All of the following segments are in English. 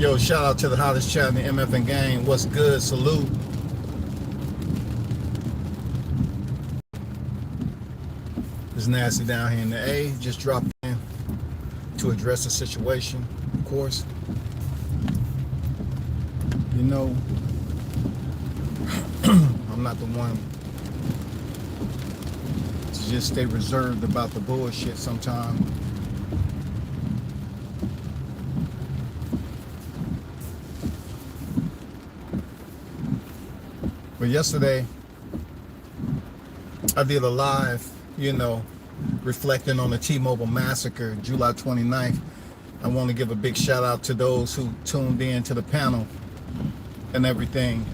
Yo, shout out to the hottest chat in the MFN gang. What's good? Salute. It's nasty down here in the A. Just dropped in to address the situation, of course. You know, I'm not the one to just stay reserved about the bullshit sometimes. But yesterday, I did a live, reflecting on the T-Mobile massacre, July 29th. I want to give a big shout out to those who tuned in to the panel and everything.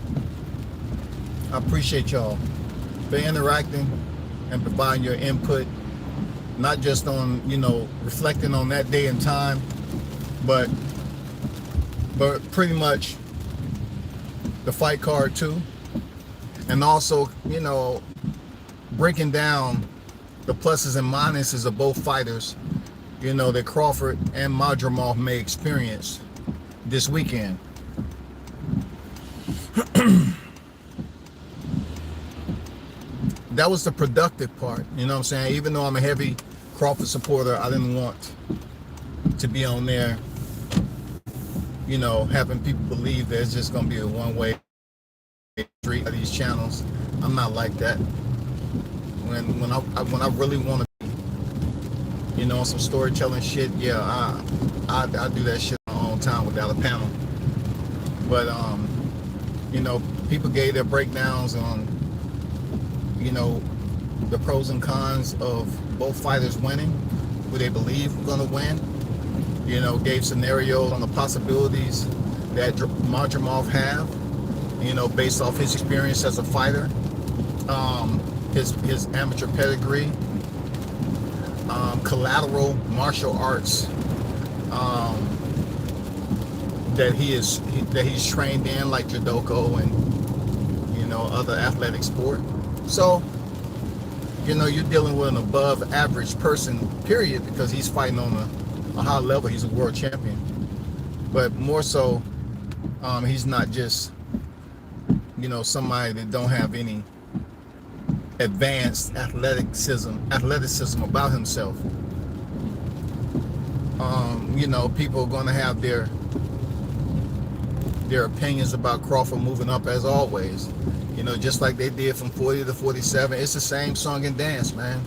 I appreciate y'all for interacting and providing your input, not just on, reflecting on that day and time, but pretty much the fight card too. And also, breaking down the pluses and minuses of both fighters, that Crawford and Madrimov may experience this weekend. That was the productive part, you know what I'm saying? Even though I'm a heavy Crawford supporter, I didn't want to be on there, having people believe that it's just going to be a one-way street of these channels. I'm not like that. When I really want to be, on some storytelling shit, yeah, I do that shit on my own time without a panel. But people gave their breakdowns on, the pros and cons of both fighters winning, who they believe were gonna win. Gave scenarios on the possibilities that Madrimov have, based off his experience as a fighter, his amateur pedigree, collateral martial arts that he's trained in, like judoka and other athletic sport. So you're dealing with an above average person, period, because he's fighting on a high level. He's a world champion, but more so, he's not just somebody that don't have any advanced athleticism about himself. People are going to have their opinions about Crawford moving up as always. Just like they did from 40 to 47. It's the same song and dance, man.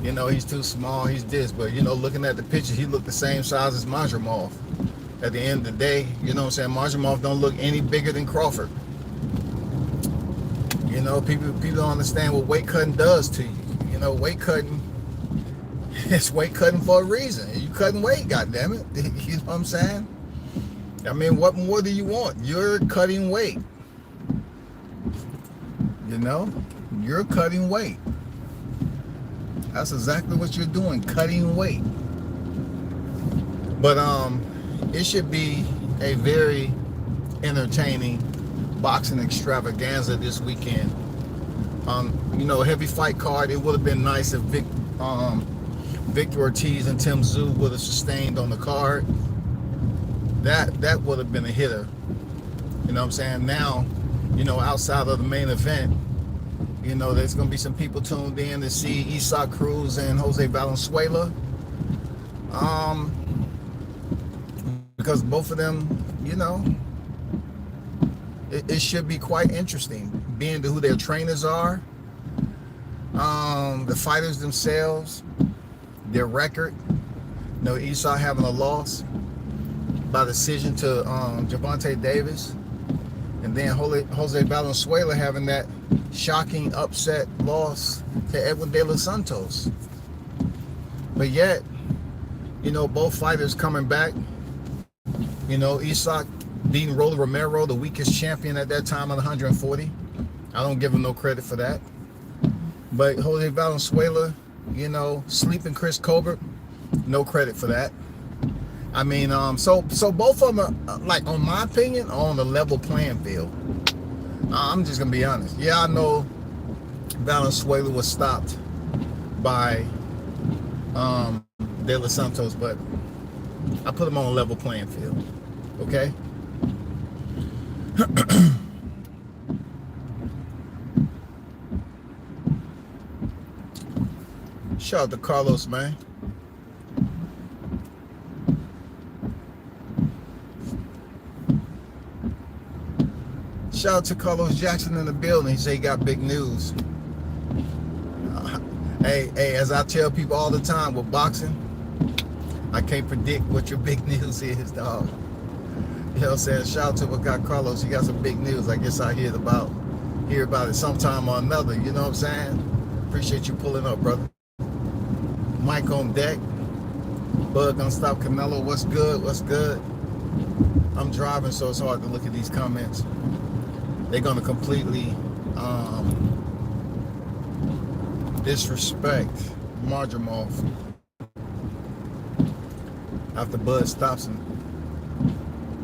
He's too small, he's this, but looking at the picture, he looked the same size as Madrimov. At the end of the day, Madrimov don't look any bigger than Crawford. People don't understand what weight cutting does to you. Weight cutting, it's weight cutting for a reason. You cutting weight, goddammit. You know what I'm saying? I mean, what more do you want? You're cutting weight. You're cutting weight. That's exactly what you're doing, cutting weight. But it should be a very entertaining boxing extravaganza this weekend. Heavy fight card. It would have been nice if Victor Ortiz and Tim Tszyu would have sustained on the card. That would have been a hitter. You know what I'm saying? Now, outside of the main event, there's going to be some people tuned in to see Isaac Cruz and Jose Valenzuela. Because both of them, it should be quite interesting, being to who their trainers are, the fighters themselves, their record. Isaac having a loss by decision to Gervonta Davis, and then Jose Valenzuela having that shocking upset loss to Edwin De Los Santos. But yet, both fighters coming back. Isaac beating Rolly Romero, the weakest champion at that time at 140. I don't give him no credit for that. But Jose Valenzuela, sleeping Chris Colbert, no credit for that. I mean, so both of them are, like, on my opinion, are on the level playing field. I'm just gonna be honest. Yeah, I know Valenzuela was stopped by De Los Santos, but I put him on a level playing field. Okay? Shout out to Carlos, man. Shout out to Carlos Jackson in the building. He said he got big news. Hey, as I tell people all the time with boxing, I can't predict what your big news is, dog. You know what I'm saying? Shout out to what got Carlos. He got some big news. I guess I hear about it sometime or another. You know what I'm saying? Appreciate you pulling up, brother. Mike on deck. Bug gonna stop Canelo. What's good? What's good? I'm driving, so it's hard to look at these comments. They're gonna completely disrespect Marjamov after Bud stops him.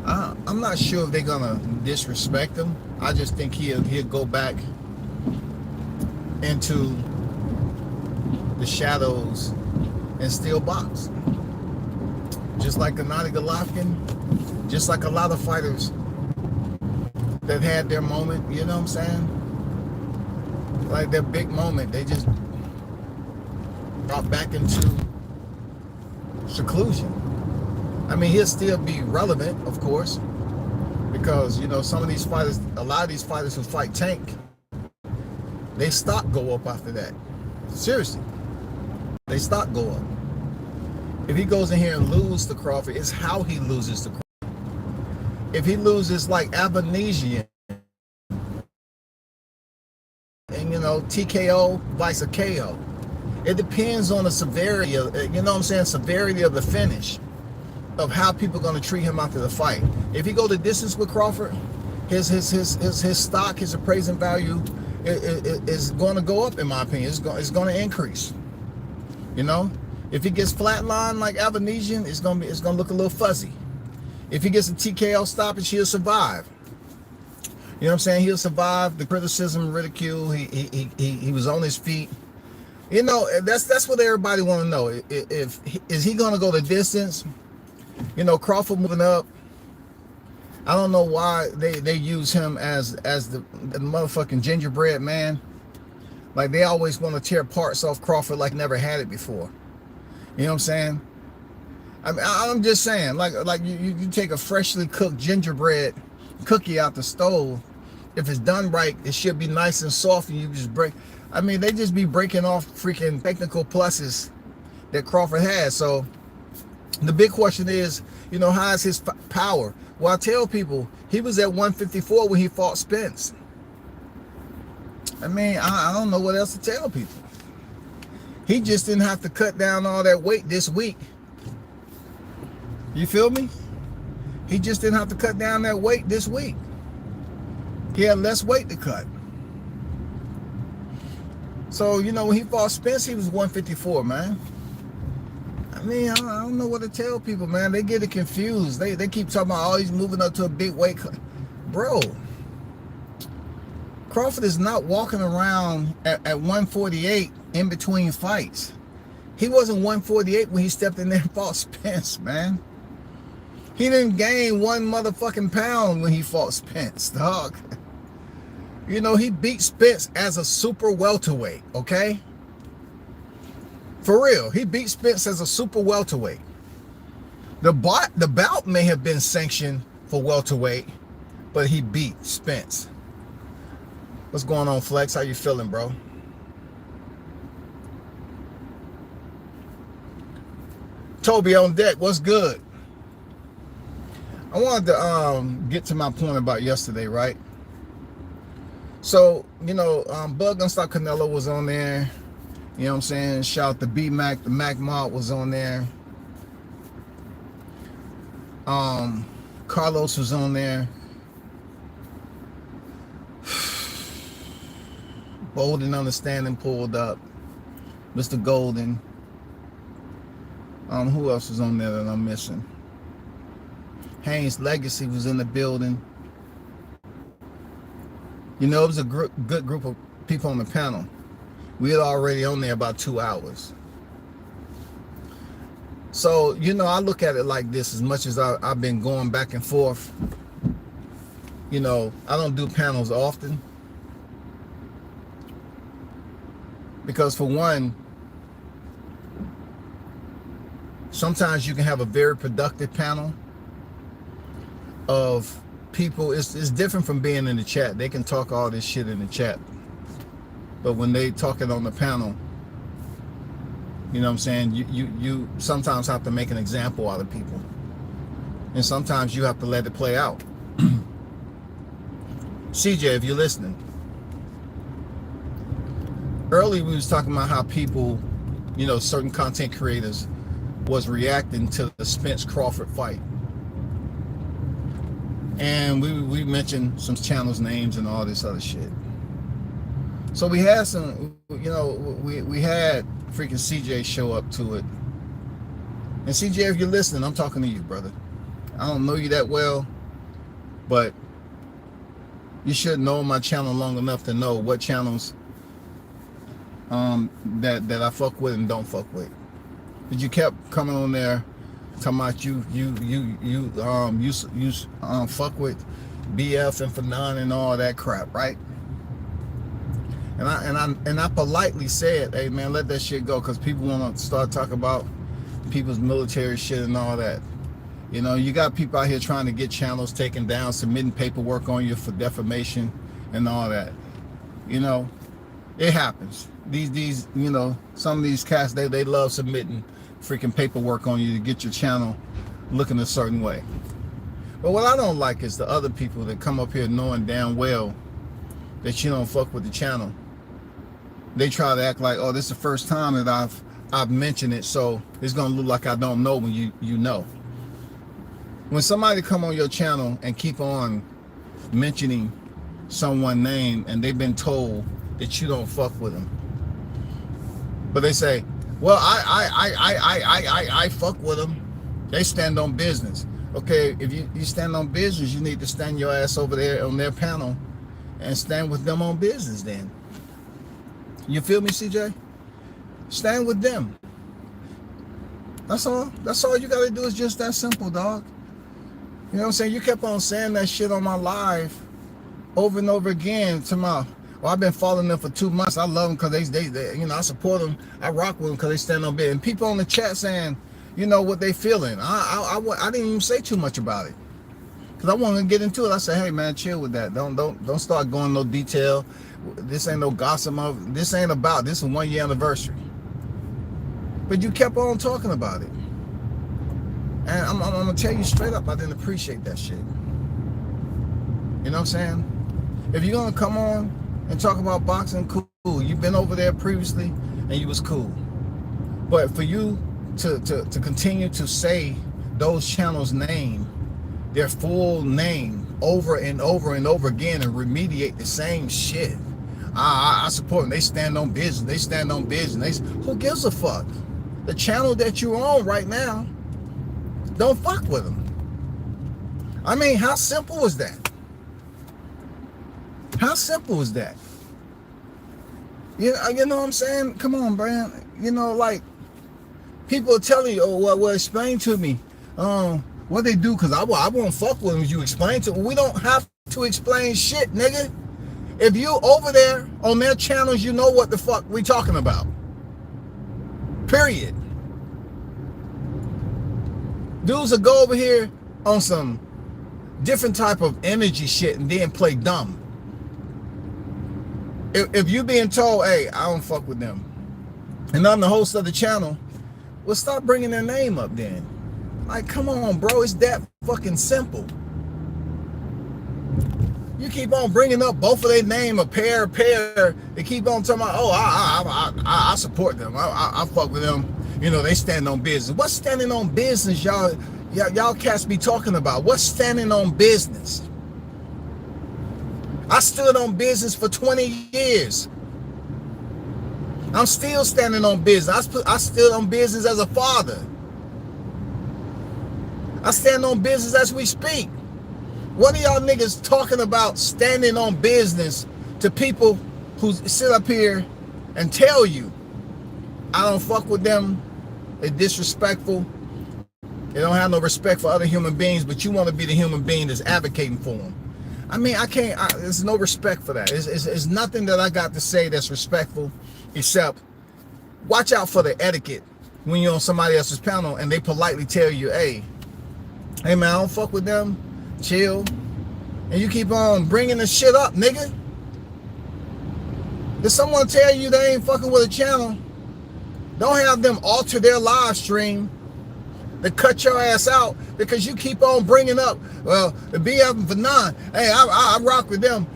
I'm not sure if they're gonna disrespect him. I just think he'll go back into the shadows and still box, just like Gennady Golovkin, just like a lot of fighters that had their moment. You know what I'm saying? Like their big moment, they just dropped back into seclusion. I mean, he'll still be relevant, of course, because, you know, some of these fighters, a lot of these fighters who fight Tank, they stock go up after that. Seriously, they stock go up. If he goes in here and loses to Crawford, it's how he loses to Crawford. If he loses like Avanesian and, you know, TKO, vice a KO, it depends on the severity of, you know what I'm saying, severity of the finish, of how people are going to treat him after the fight. If he go the distance with Crawford, his stock, his appraising value is going to go up, in my opinion. It's going to increase. You know, if he gets flatlined like Avanesian, it's going to look a little fuzzy. If he gets a TKO stoppage, he'll survive. You know what I'm saying? He'll survive the criticism, ridicule. He was on his feet. You know, that's what everybody want to know. Is he going to go the distance? You know, Crawford moving up. I don't know why they use him as the motherfucking gingerbread man. Like, they always want to tear parts off Crawford like never had it before. You know what I'm saying? I mean, I'm just saying, like you take a freshly cooked gingerbread cookie out the stove. If it's done right, it should be nice and soft, and you just break. I mean, they just be breaking off freaking technical pluses that Crawford has. So the big question is, you know, how is his power? Well, I tell people, he was at 154 when he fought Spence. I mean, I don't know what else to tell people. He just didn't have to cut down all that weight this week. You feel me? He just didn't have to cut down that weight this week. He had less weight to cut. So, you know, when he fought Spence, he was 154, man. I mean, I don't know what to tell people, man. They get it confused. They keep talking about, oh, he's moving up to a big weight cut. Bro, Crawford is not walking around at 148 in between fights. He wasn't 148 when he stepped in there and fought Spence, man. He didn't gain one motherfucking pound when he fought Spence, dog. You know, he beat Spence as a super welterweight, okay? For real, he beat Spence as a super welterweight. The bout may have been sanctioned for welterweight, but he beat Spence. What's going on, Flex? How you feeling, bro? Toby on deck, what's good? I wanted to get to my point about yesterday, right? So, you know, Bug Gonna Stop Canelo was on there. You know what I'm saying? Shout out to B-Mac. The Mac Mod was on there. Carlos was on there. Bold and Understanding pulled up. Mr. Golden. Who else was on there that I'm missing? Haynes Legacy was in the building. You know, it was a good group of people on the panel. We had already on there about 2 hours. So, I look at it like this. As much as I've been going back and forth, I don't do panels often. Because for one, sometimes you can have a very productive panel of people. It's different from being in the chat. They can talk all this shit in the chat. But when they talk it on the panel, you know what I'm saying? You sometimes have to make an example out of people. And sometimes you have to let it play out. CJ, if you're listening. Earlier we was talking about how people, certain content creators was reacting to the Spence Crawford fight. And we mentioned some channels' names and all this other shit. So we had some, we had freaking CJ show up to it. And CJ, if you're listening, I'm talking to you, brother. I don't know you that well, but you should know my channel long enough to know what channels that I fuck with and don't fuck with. But you kept coming on there talking about you fuck with BF and Fanon and all that crap, right? And I politely said, hey man, let that shit go, because people want to start talking about people's military shit and all that. You got people out here trying to get channels taken down, submitting paperwork on you for defamation and all that. It happens. These some of these cats, they love submitting freaking paperwork on you to get your channel looking a certain way. But what I don't like is the other people that come up here knowing damn well that you don't fuck with the channel. They try to act like, oh, this is the first time that I've mentioned it, so it's gonna look like I don't know when you know. When somebody come on your channel and keep on mentioning someone's name and they've been told that you don't fuck with them, but they say, well, I fuck with them. They stand on business. Okay, if you stand on business, you need to stand your ass over there on their panel and stand with them on business then. You feel me, CJ? Stand with them. That's all. That's all you gotta do, is just that simple, dog. You know what I'm saying? You kept on saying that shit on my live over and over again to my, well, I've been following them for 2 months. I love them because they I support them. I rock with them because they stand on business. And people on the chat saying, what they feeling. I didn't even say too much about it, because I wanted to get into it. I said, hey man, chill with that. Don't start going no detail. This ain't no gossip. This ain't about. This is 1 year anniversary. But you kept on talking about it, and I'm gonna tell you straight up, I didn't appreciate that shit. You know what I'm saying? If you're gonna come on and talk about boxing, cool. You've been over there previously, and you was cool. But for you to continue to say those channels' name, their full name, over and over and over again, and remediate the same shit. I support them. They stand on business. They stand on business. Who gives a fuck? The channel that you're on right now, don't fuck with them. I mean, how simple is that? How simple is that? You know what I'm saying? Come on, Brian. Like, people are telling you, oh, well, explain to me what they do, because I won't fuck with them if you explain to them. We don't have to explain shit, nigga. If you over there on their channels, you know what the fuck we talking about. Period. Dudes will go over here on some different type of energy shit and then play dumb. If you being told, hey, I don't fuck with them, and I'm the host of the channel, well, stop bringing their name up then. Like, come on, bro, it's that fucking simple. You keep on bringing up both of their name, a pair. They keep on talking about, oh, I support them. I fuck with them. They stand on business. What's standing on business, y'all cats be talking about? What's standing on business? I stood on business for 20 years. I'm still standing on business. I stood on business as a father. I stand on business as we speak. What are y'all niggas talking about standing on business to people who sit up here and tell you, I don't fuck with them, they're disrespectful, They don't have no respect for other human beings, but you want to be the human being that's advocating for them. I mean, there's no respect for that. It's nothing that I got to say that's respectful, except watch out for the etiquette when you're on somebody else's panel and they politely tell you, hey man, I don't fuck with them, chill. And you keep on bringing the shit up, nigga. If someone tell you they ain't fucking with a channel, don't have them alter their live stream to cut your ass out because you keep on bringing up, well, the BF for none. Hey, I rock with them.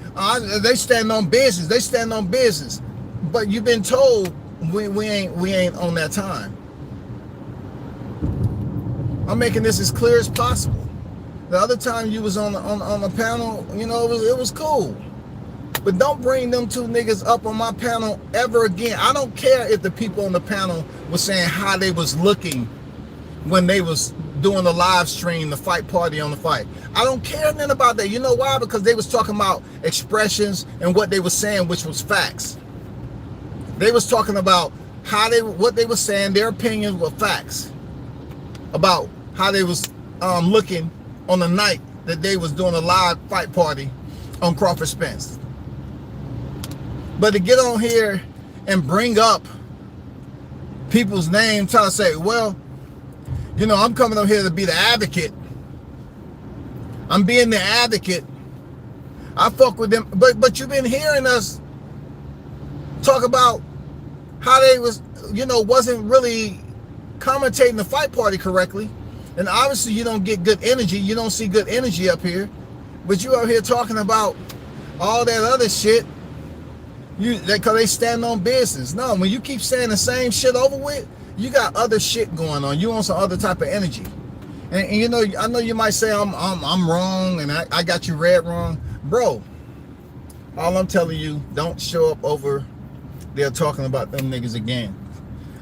They stand on business. They stand on business. But you've been told we ain't on that time. I'm making this as clear as possible. The other time you was on the panel, you know, it was cool. But don't bring them two niggas up on my panel ever again. I don't care if the people on the panel were saying how they was looking when they was doing the live stream, the fight party on the fight. I don't care nothing about that. You know why? Because they was talking about expressions and what they were saying, which was facts. They was talking about what they were saying, their opinions were facts about how they was looking on the night that they was doing a live fight party on Crawford Spence. But to get on here and bring up people's names, try to say, well, you know, I'm coming up here to be the advocate. I'm being the advocate. I fuck with them. But you've been hearing us talk about how they was, you know, wasn't really commentating the fight party correctly. And obviously you don't get good energy. You don't see good energy up here. But you out here talking about all that other shit. Because they stand on business. No, when you keep saying the same shit over with, you got other shit going on. You want some other type of energy. And you know, I know you might say I'm wrong and I got you read wrong. Bro, all I'm telling you, don't show up over there talking about them niggas again.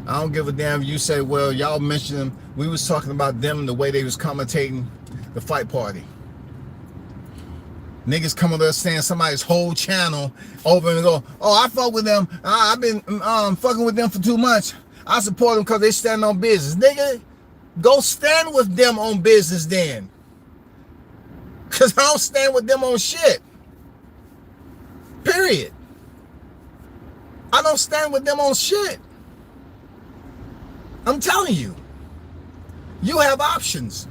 I don't give a damn if you say, well, y'all mentioned them. We was talking about them the way they was commentating the fight party. Niggas come over there saying somebody's whole channel over and go, oh, I fuck with them. I've been fucking with them for 2 months. I support them because they stand on business. Nigga, go stand with them on business then. Because I don't stand with them on shit. Period. I don't stand with them on shit. I'm telling you. You have options.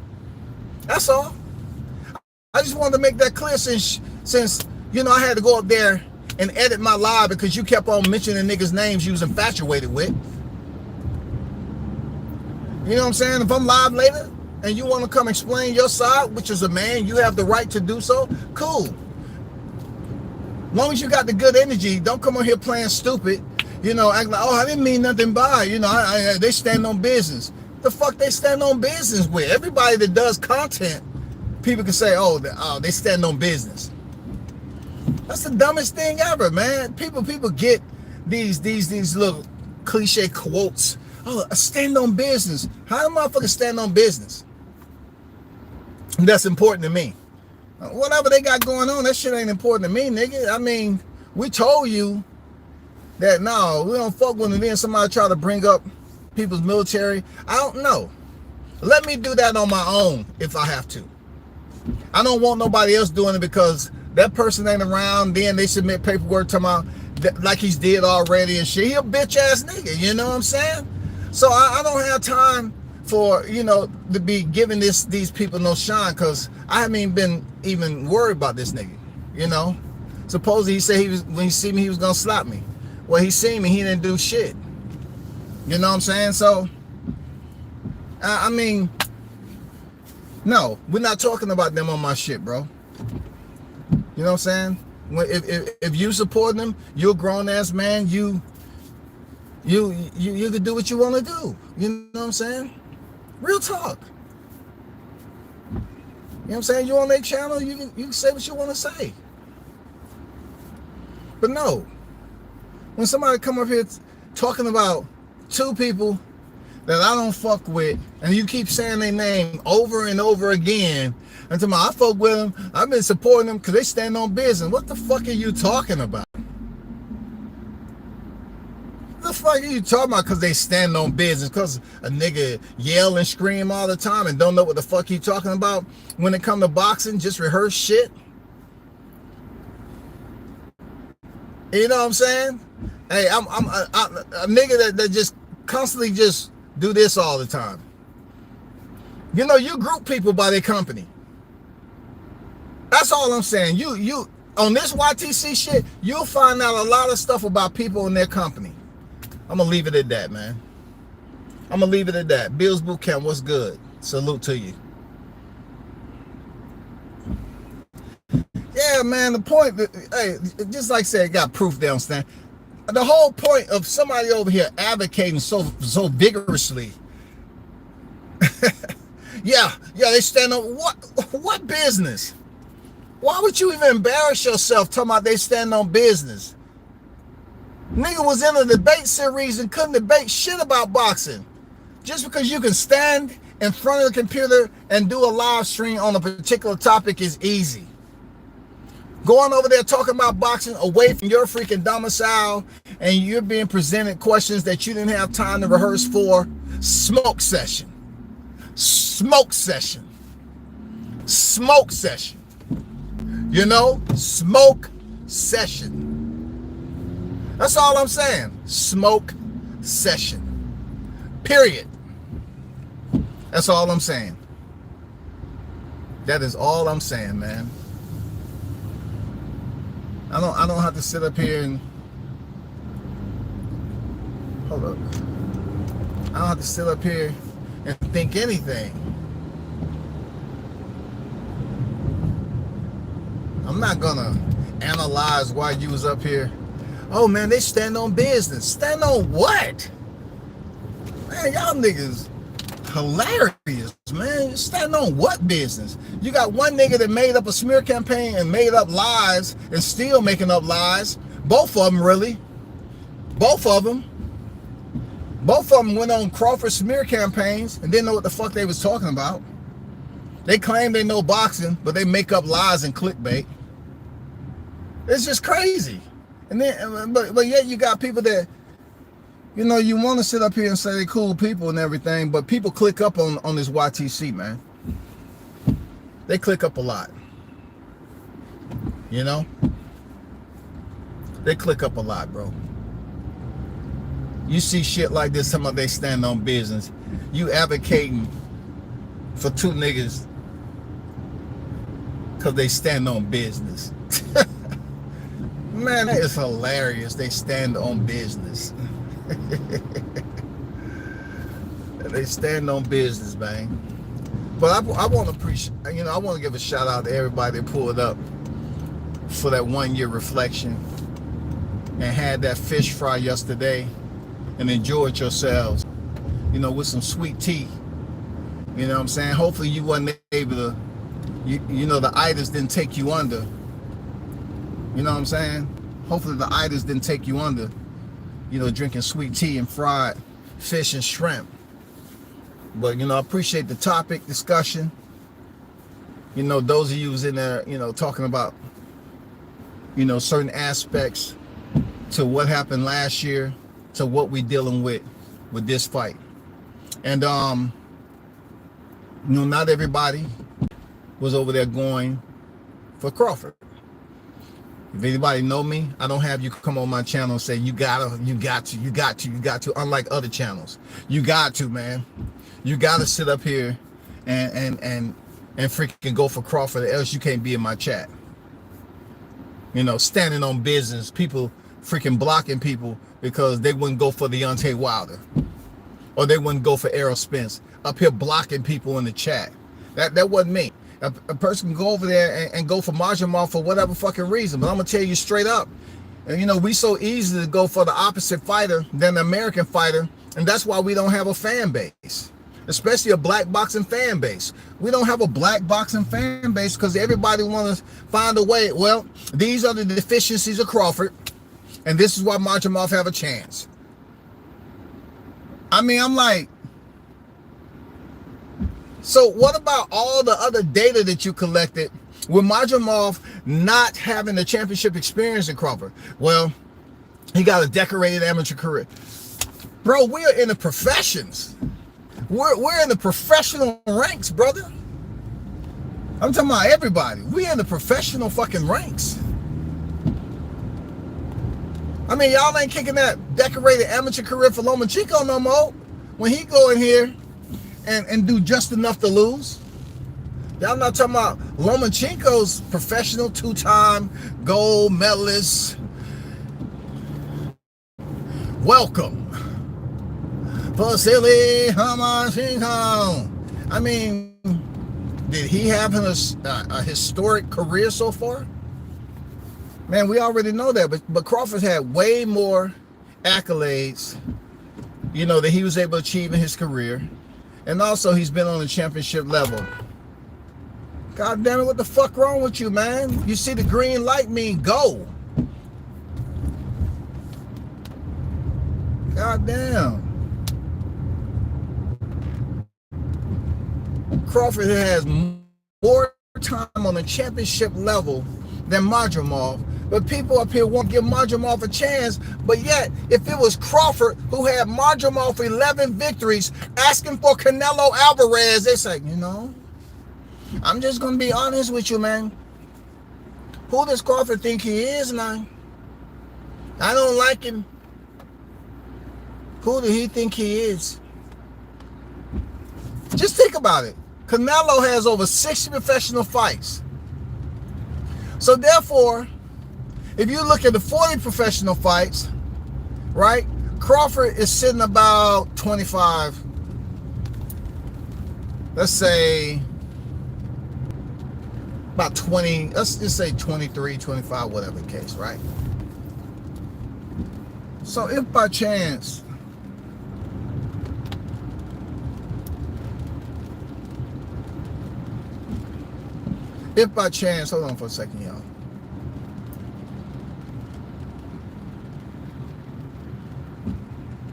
That's all. I just wanted to make that clear since you know I had to go up there and edit my live because you kept on mentioning niggas' names you was infatuated with. You know what I'm saying? If I'm live later and you want to come explain your side, which is a man, you have the right to do so, cool. Long as you got the good energy, don't come on here playing stupid, you know, act like, oh, I didn't mean nothing by, you know, they stand on business. The fuck they stand on business with? Everybody that does content, people can say, oh, they stand on business. That's the dumbest thing ever, man. People get these little cliche quotes. Oh, stand on business. How do motherfuckers stand on business? And that's important to me. Whatever they got going on, that shit ain't important to me, nigga. I mean, we told you that no, we don't fuck with them. Then somebody try to bring up people's military. I don't know. Let me do that on my own if I have to. I don't want nobody else doing it because that person ain't around. Then they submit paperwork to my like he's dead already and shit. He a bitch ass nigga. You know what I'm saying? So I don't have time for, you know, to be giving these people no shine because I haven't been even worried about this nigga. You know, supposedly he said when he see me he was gonna slap me. Well, he seen me, he didn't do shit. You know what I'm saying? So I mean, no, we're not talking about them on my shit, bro. You know what I'm saying? If you support them, you're a grown ass man. You can do what you want to do. You know what I'm saying? Real talk. You know what I'm saying? You on their channel, you can say what you want to say. But no, when somebody come up here talking about two people that I don't fuck with, and you keep saying their name over and over again, and to I fuck with them, I've been supporting them because they stand on business. What the fuck are you talking about? fuck are you talking about? Because they stand on business. Because a nigga yell and scream all the time and don't know what the fuck you talking about when it come to boxing. Just rehearse shit. You know what I'm saying? Hey, I'm a nigga that just constantly just do this all the time. You know, you group people by their company. That's all I'm saying. You on this YTC shit, you'll find out a lot of stuff about people in their company. I'm gonna leave it at that, man. I'm gonna leave it at that. Bills Boot Camp, what's good? Salute to you. Yeah, man, the point, hey, just like I said, got proof downstairs. The whole point of somebody over here advocating so vigorously. yeah, they stand up. What business? Why would you even embarrass yourself talking about they stand on business? Nigga was in a debate series and couldn't debate shit about boxing. Just because you can stand in front of the computer and do a live stream on a particular topic is easy. Going over there talking about boxing away from your freaking domicile and you're being presented questions that you didn't have time to rehearse for. Smoke session. Smoke session. Smoke session. You know, smoke session. That's all I'm saying. Smoke session. Period. That's all I'm saying. That is all I'm saying, man. I don't have to sit up here and hold up. I don't have to sit up here and think anything. I'm not gonna analyze why you was up here. Oh man, they stand on business. Stand on what? Man, y'all niggas hilarious, man. Stand on what business? You got one nigga that made up a smear campaign and made up lies and still making up lies. Both of them, really. Both of them went on Crawford smear campaigns and didn't know what the fuck they was talking about. They claim they know boxing, but they make up lies and clickbait. It's just crazy. And then, but yet you got people that, you know, you want to sit up here and say they're cool people and everything, but people click up on this YTC, man. They click up a lot. You know? They click up a lot, bro. You see shit like this, some of they stand on business. You advocating for two niggas because they stand on business. Man, that is hilarious. They stand on business. They stand on business, man. But I want to appreciate, you know, I want to give a shout out to everybody that pulled up for that 1 year reflection and had that fish fry yesterday and enjoyed yourselves, you know, with some sweet tea. You know what I'm saying? Hopefully you wasn't able to, you know, the itis didn't take you under. You know what I'm saying? Hopefully the itis didn't take you under, you know, drinking sweet tea and fried fish and shrimp. But, you know, I appreciate the topic discussion. You know, those of you who's in there, you know, talking about, you know, certain aspects to what happened last year to what we're dealing with this fight. And, you know, not everybody was over there going for Crawford. If anybody know me, I don't have you come on my channel and say, you got to, unlike other channels. You got to, man. You got to sit up here and freaking go for Crawford, or else you can't be in my chat. You know, standing on business, people freaking blocking people because they wouldn't go for Deontay Wilder. Or they wouldn't go for Errol Spence. Up here blocking people in the chat. That wasn't me. A person can go over there and go for Majamov for whatever fucking reason. But I'm going to tell you straight up. And, you know, we so easy to go for the opposite fighter than the American fighter. And that's why we don't have a fan base. Especially a black boxing fan base. We don't have a black boxing fan base because everybody wants to find a way. Well, these are the deficiencies of Crawford. And this is why Majamov have a chance. I mean, I'm like, so what about all the other data that you collected with Majamov not having the championship experience in Crawford? Well, he got a decorated amateur career. Bro, we're in the professions. We're in the professional ranks, brother. I'm talking about everybody. We're in the professional fucking ranks. I mean, y'all ain't kicking that decorated amateur career for Lomachenko no more. When he go in here and do just enough to lose. Y'all not talking about Lomachenko's professional two-time gold medalist. Welcome, Vasily Lomachenko. I mean, did he have a historic career so far? Man, we already know that, but Crawford had way more accolades, you know, that he was able to achieve in his career. And also, he's been on the championship level. God damn it, what the fuck wrong with you, man? You see the green light mean go. God damn. Crawford has more time on the championship level than Madrimov, but people up here won't give Madrimov a chance. But yet, if it was Crawford who had Madrimov 11 victories asking for Canelo Alvarez, they say, you know, I'm just gonna be honest with you, man. Who does Crawford think he is now? I don't like him. Who do he think he is? Just think about it. Canelo has over 60 professional fights. So therefore, if you look at the 40 professional fights, right, Crawford is sitting about 25, let's say about 20, let's just say 23, 25, whatever the case, right? So if by chance hold on for a second, y'all.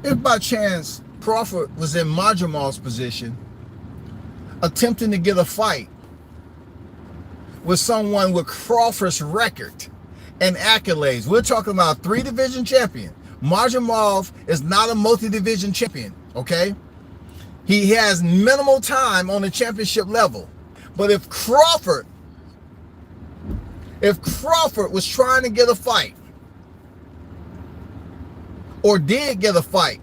If by chance Crawford was in Madrimov's position, attempting to get a fight with someone with Crawford's record and accolades, we're talking about 3-division champion. Madrimov is not a multi-division champion, okay? He has minimal time on the championship level. But if Crawford was trying to get a fight, or did get a fight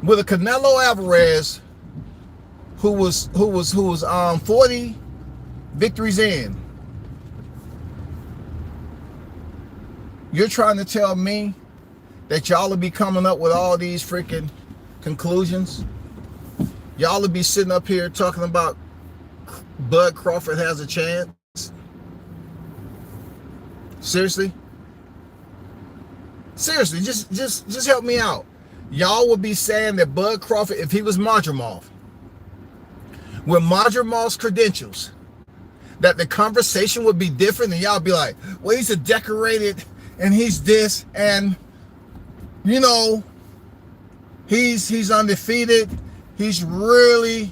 with a Canelo Alvarez who was 40 victories in, you're trying to tell me that y'all will be coming up with all these freaking conclusions? Y'all will be sitting up here talking about Bud Crawford has a chance? Seriously? Seriously, just help me out. Y'all would be saying that Bud Crawford, if he was Madrimov, with Madrimov's credentials, that the conversation would be different, and y'all be like, well, he's a decorated, and he's this, and you know, he's undefeated. He's really,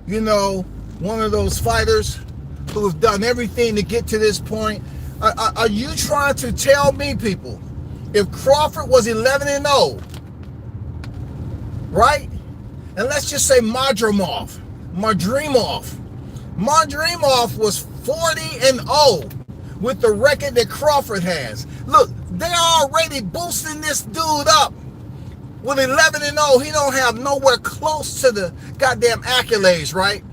you know, one of those fighters who have done everything to get to this point. Are you trying to tell me, people, if Crawford was 11-0, right? And let's just say Madrimov was 40-0 with the record that Crawford has. Look, they're already boosting this dude up. With 11-0, he don't have nowhere close to the goddamn accolades, right?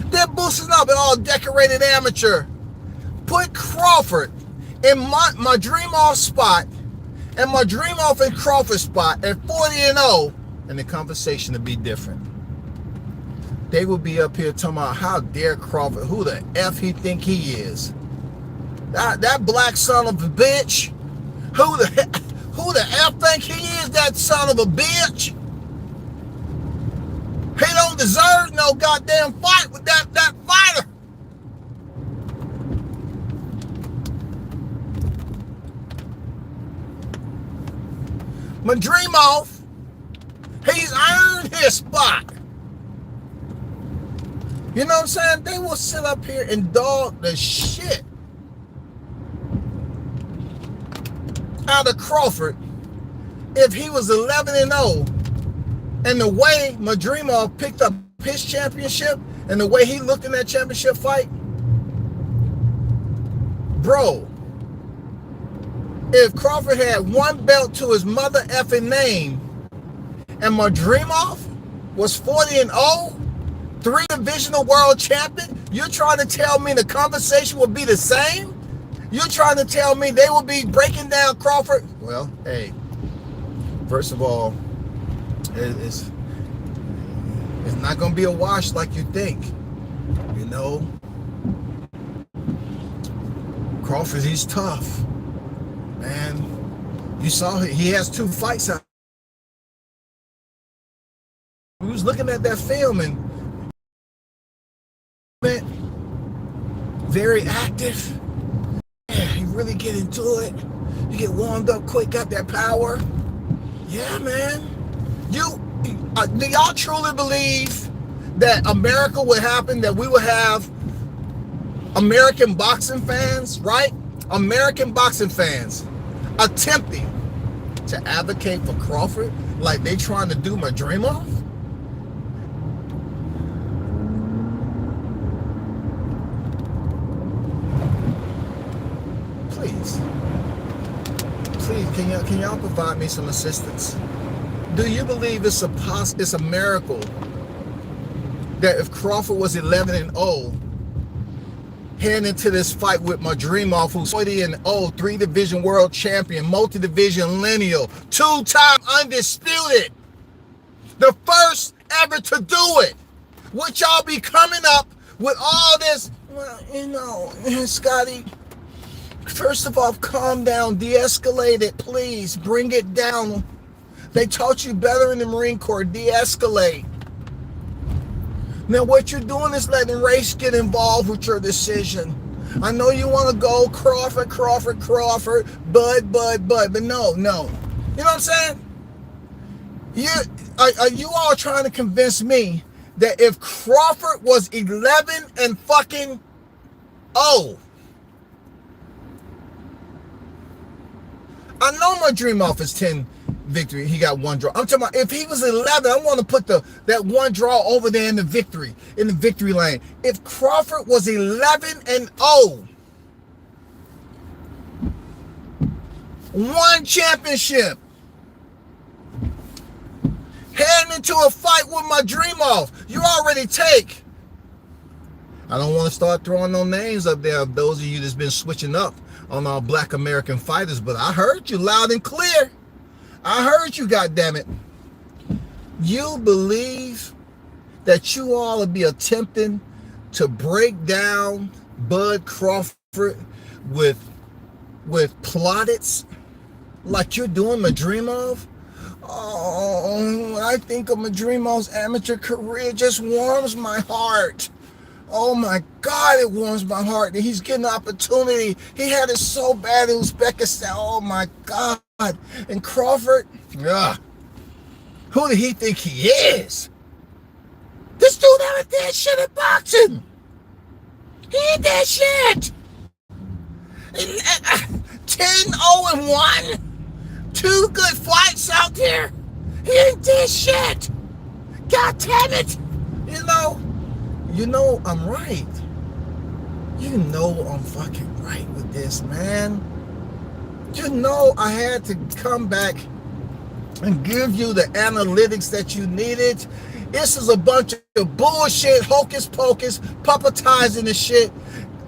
They're boosting up an all decorated amateur. Put Crawford in Madrimov's spot and Madrimov in Crawford's spot at 40-0, and the conversation would be different. They would be up here talking about how dare Crawford, who the F he think he is. That black son of a bitch. Who the F think he is, that son of a bitch? He don't deserve no goddamn fight with that fighter. Madrimov, he's earned his spot. You know what I'm saying? They will sit up here and dog the shit out of Crawford if he was 11-0, and the way Madrimov picked up his championship and the way he looked in that championship fight, bro, if Crawford had one belt to his mother effing name and Madrimov was 40-0, 3-divisional world champion, you're trying to tell me the conversation would be the same? You're trying to tell me they will be breaking down Crawford? Well, hey, first of all, it's not going to be a wash like you think. You know, Crawford, he's tough, man. You saw he has 2 fights out. We was looking at that film and very active. Yeah, you really get into it. You get warmed up quick, got that power. Yeah, man. Do y'all truly believe that America would happen, that we would have American boxing fans, right? American boxing fans attempting to advocate for Crawford like they trying to do Madrimov? Please, can y'all provide me some assistance? Do you believe it's a miracle that if Crawford was 11-0, heading into this fight with Madrimov, who's 40-0, 3-division world champion, multi-division lineal, 2-time undisputed, the first ever to do it, would y'all be coming up with all this? Well, you know, Scotty, first of all, calm down, de-escalate it, please, bring it down. They taught you better in the Marine Corps, de-escalate. Now what you're doing is letting race get involved with your decision. I know you want to go Crawford, Bud, but no. You know what I'm saying? Are you all trying to convince me that if Crawford was 11-0, I know Madrimov is 10 victory. He got 1 draw. I'm talking about if he was 11, I want to put that 1 draw over there in the victory lane. If Crawford was 11-0, 1 championship, heading into a fight with Madrimov, you already take. I don't want to start throwing no names up there of those of you that's been switching up on our black American fighters, but I heard you loud and clear. I heard you, goddammit. You believe that you all will be attempting to break down Bud Crawford with plaudits like you're doing Madrimov? Oh, when I think of Madrimov's amateur career, it just warms my heart. Oh my God, it warms my heart that he's getting an opportunity. He had it so bad in Uzbekistan. Oh my God. And Crawford, who did he think he is? This dude never did shit in boxing. He ain't that shit. 10-0-1, 2 good fights out there. He ain't did shit. God damn it. You know I'm right. You know I'm fucking right with this, man. You know I had to come back and give you the analytics that you needed. This is a bunch of bullshit, hocus pocus, puppetizing the shit.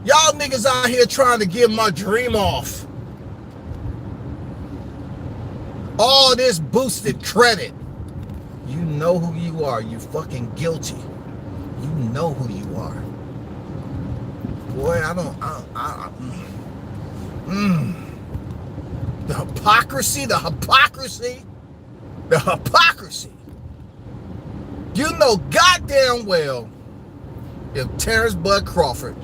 Y'all niggas out here trying to give my dream off. All this boosted credit. You know who you are. You fucking guilty. You know who you are. Boy, the hypocrisy. You know goddamn well if Terrence Bud Crawford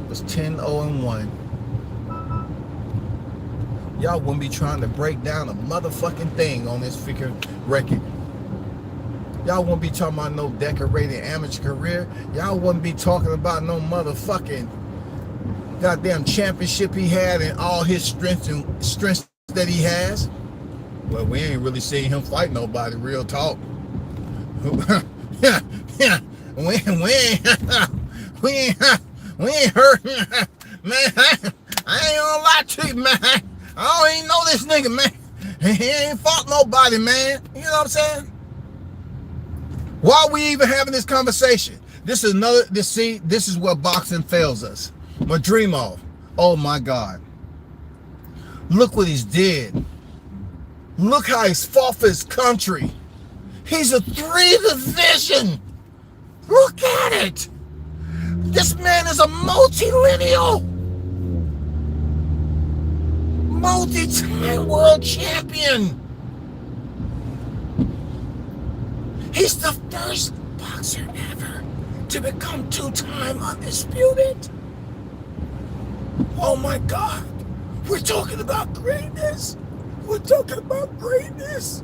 was 10-0-1, y'all wouldn't be trying to break down a motherfucking thing on this freaking record. Y'all wouldn't be talking about no decorated amateur career. Y'all wouldn't be talking about no motherfucking goddamn championship he had and all his strengths that he has. Well, we ain't really seen him fight nobody, real talk. yeah, yeah. We ain't hurt. Man, I ain't gonna lie to you, man. I don't even know this nigga, man. He ain't fought nobody, man. You know what I'm saying? Why are we even having this conversation? This is where boxing fails us. Madrimov, oh my God. Look what he's did. Look how he's fought for his country. He's a 3-division. Look at it. This man is a multi-lineal, multi-time world champion. He's the first boxer ever to become 2-time undisputed. Oh my God. We're talking about greatness. We're talking about greatness.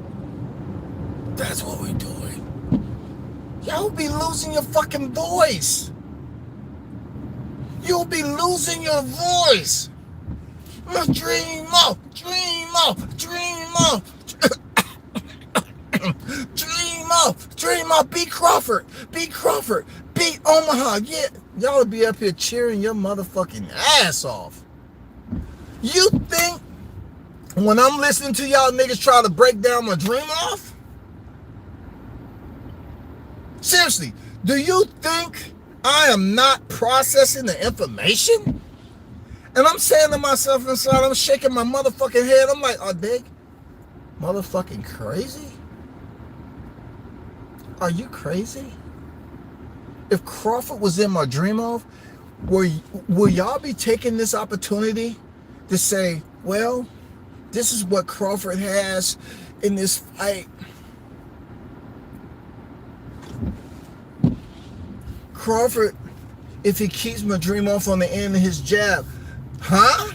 That's what we're doing. Y'all be losing your fucking voice. You'll be losing your voice. Dream up, dream up, dream up. Dream up, beat Crawford, beat Omaha. Yeah, y'all be up here cheering your motherfucking ass off. You think when I'm listening to y'all niggas try to break down my dream off? Seriously, do you think I am not processing the information? And I'm saying to myself inside, I'm shaking my motherfucking head. I'm like, are they motherfucking crazy? Are you crazy? If Crawford was in my dream of, will y'all be taking this opportunity to say, well, this is what Crawford has in this fight. Crawford, if he keeps Madrimov on the end of his jab, huh?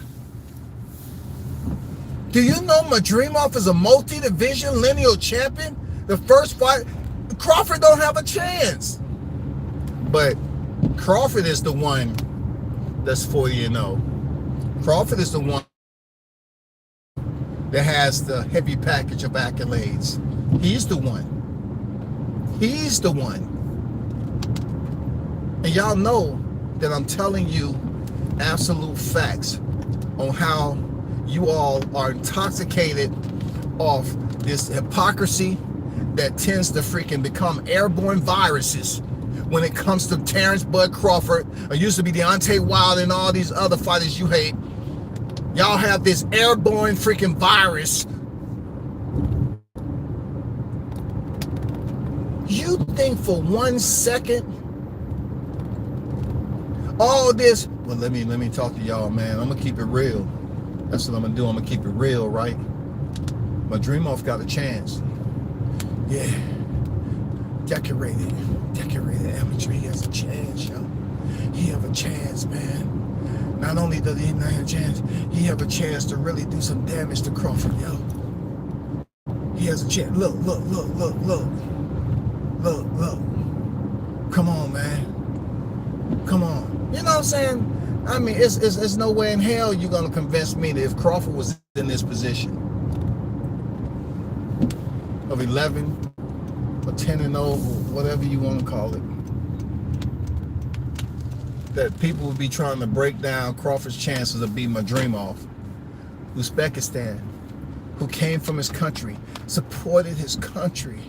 Do you know Madrimov is a multi-division lineal champion? The first fight, Crawford don't have a chance. But Crawford is the one that's 40-0. Crawford is the one that has the heavy package of accolades. He's the one. He's the one. And y'all know that I'm telling you absolute facts on how you all are intoxicated off this hypocrisy that tends to freaking become airborne viruses when it comes to Terrence Bud Crawford, or used to be Deontay Wilder and all these other fighters you hate. Y'all have this airborne freaking virus. You think for 1 second all this, well, let me talk to y'all, man. I'm gonna keep it real. That's what I'm gonna do. I'm gonna keep it real, right? Madrimov got a chance. Yeah. Decorated amateur. He has a chance, yo. He have a chance, man. Not only does he not have a chance, he have a chance to really do some damage to Crawford, yo. He has a chance. Look. Come on, man. Come on. You know what I'm saying? I mean, it's no way in hell you're gonna convince me that if Crawford was in this position of 11 or 10-0, whatever you want to call it, that people would be trying to break down Crawford's chances of beating Madrimov, Uzbekistan, who came from his country, supported his country.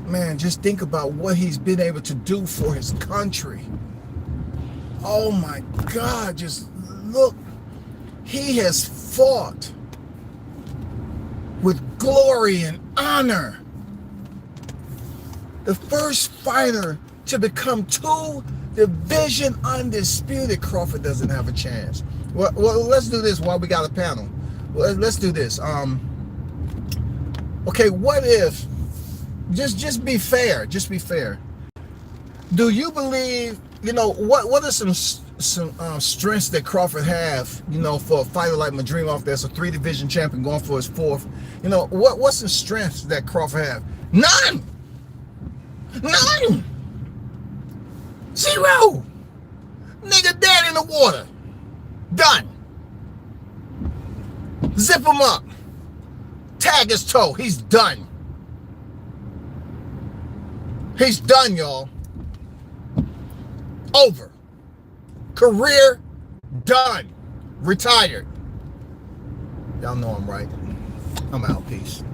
Man, just think about what he's been able to do for his country. Oh my God, just look. He has fought with glory and honor. The first fighter to become 2-division undisputed. Crawford doesn't have a chance. Well, let's do this while we got a panel. Well, let's do this. Okay, what if, just be fair, do you believe, you know, what are some strengths that Crawford have, you know, for a fighter like Madrimov that's a 3-division champion going for his 4th? You know, what's the strengths that Crawford have? None. Zero. Nigga dead in the water. Done. Zip him up. Tag his toe. He's done. He's done, y'all. Over. Career done. Retired. Y'all know I'm right. I'm out. Peace.